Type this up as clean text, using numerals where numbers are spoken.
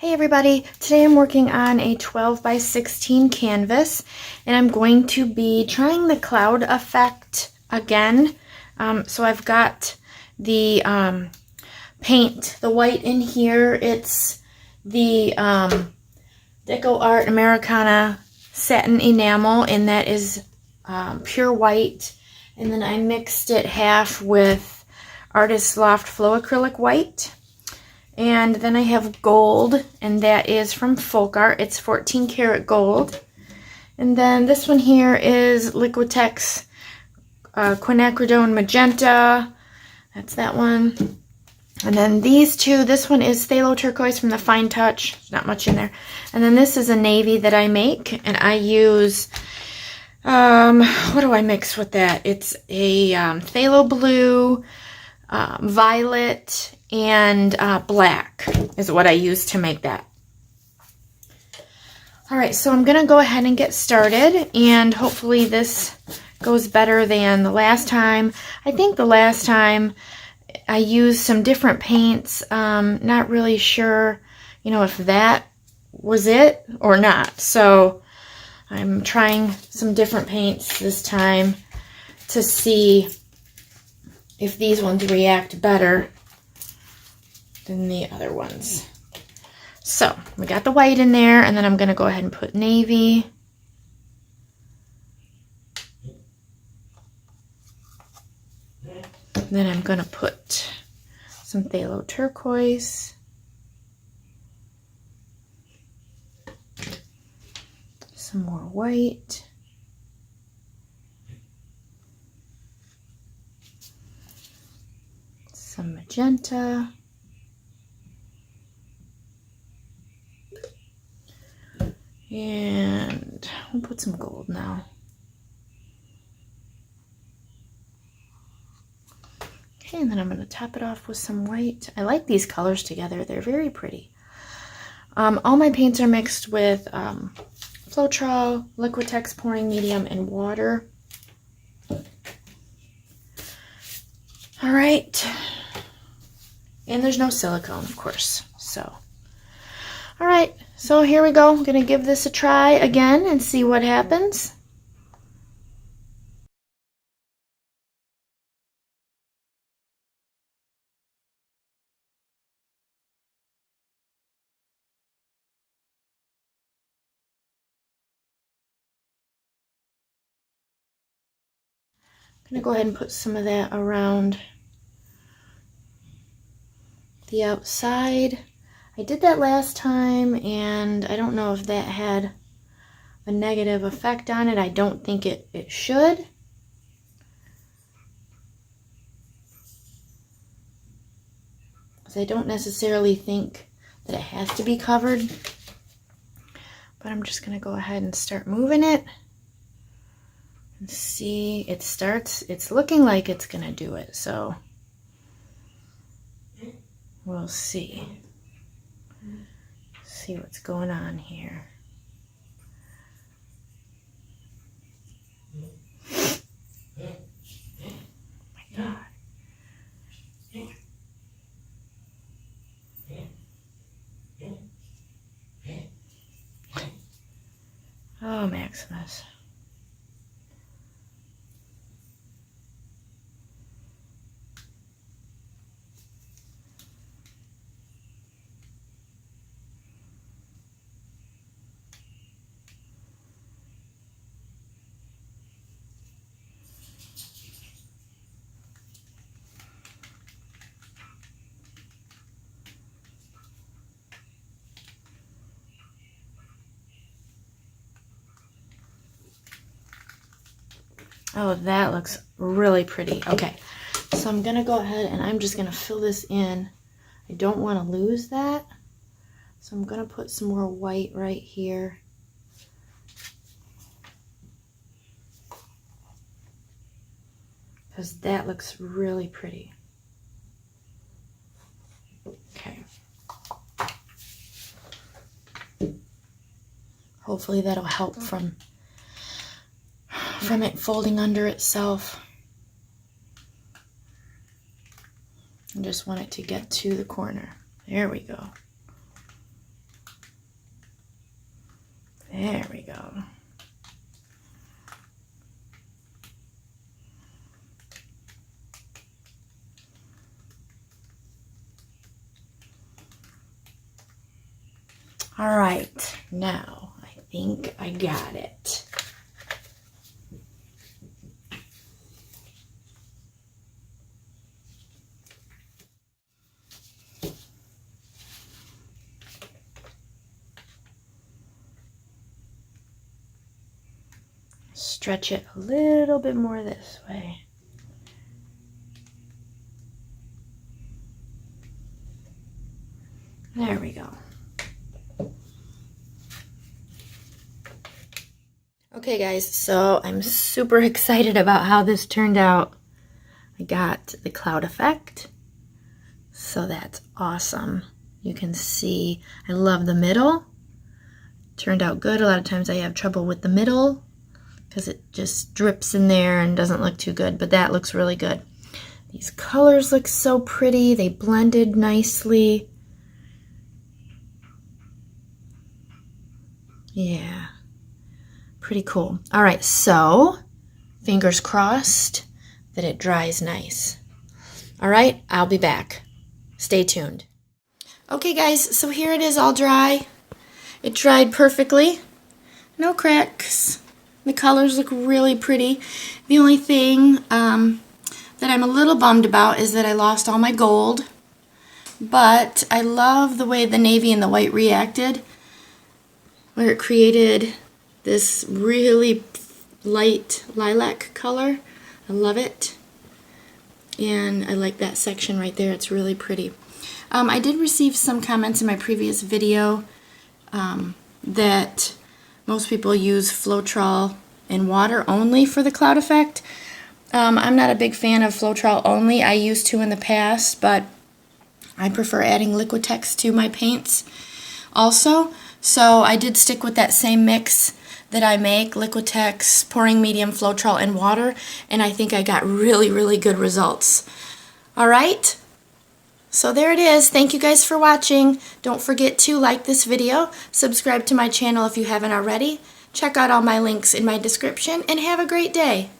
Hey everybody, today I'm working on a 12 by 16 canvas and I'm going to be trying the cloud effect again. So I've got the paint, the white in here. It's the DecoArt Americana Satin Enamel, and that is pure white. And then I mixed it half with Artist Loft Flow Acrylic White. And then I have gold, and that is from FolkArt. It's 14 karat gold. And then this one here is Liquitex quinacridone magenta. That's that one. And then these two, this one is phthalo turquoise from the Fine Touch. There's not much in there. And then this is a navy that I make, and I use, what do I mix with that? It's a phthalo blue, violet, and black is what I use to make that. Alright, so I'm going to go ahead and get started, and hopefully this goes better than the last time. I think the last time I used some different paints. Not really sure, if that was it or not. So I'm trying some different paints this time to see if these ones react better than the other ones. So we got the white in there, and then I'm going to go ahead and put navy. Then I'm going to put some phthalo turquoise. Some more white. Some magenta. And we'll put some gold now. Okay, and then I'm going to top it off with some white. I like these colors together. They're very pretty. All my paints are mixed with floetrol, Liquitex pouring medium, and water. All right. And there's no silicone, of course. So, all right. So here we go. I'm going to give this a try again and see what happens. I'm going to go ahead and put some of that around the outside. I did that last time, and I don't know if that had a negative effect on it. I don't think it should. Because I don't necessarily think that it has to be covered. But I'm just going to go ahead and start moving it. And see, it's looking like it's going to do it. So we'll see. See what's going on here. Oh my God. Oh, Maximus. Oh, that looks really pretty. Okay, so I'm going to go ahead and I'm just going to fill this in. I don't want to lose that. So I'm going to put some more white right here. Because that looks really pretty. Okay. Hopefully that'll help from it folding under itself. I just want it to get to the corner. There we go. There we go. All right, now I think I got it. Stretch it a little bit more this way. There we go. Okay guys, so I'm super excited about how this turned out. I got the cloud effect, so that's awesome. You can see I love the middle. Turned out good. A lot of times I have trouble with the middle because it just drips in there and doesn't look too good, but that looks really good. These colors look so pretty. They blended nicely. Yeah. Pretty cool. All right, so fingers crossed that it dries nice. All right, I'll be back. Stay tuned. Okay guys, so here it is all dry. It dried perfectly. No cracks. The colors look really pretty. The only thing that I'm a little bummed about is that I lost all my gold. But I love the way the navy and the white reacted, where it created this really light lilac color. I love it. And I like that section right there. It's really pretty. I did receive some comments in my previous video that most people use floetrol and water only for the cloud effect. I'm not a big fan of floetrol only. I used to in the past, but I prefer adding Liquitex to my paints also. So I did stick with that same mix that I make, Liquitex, pouring medium, floetrol, and water, and I think I got really, really good results. All right, so there it is. Thank you guys for watching. Don't forget to like this video, subscribe to my channel if you haven't already, check out all my links in my description, and have a great day.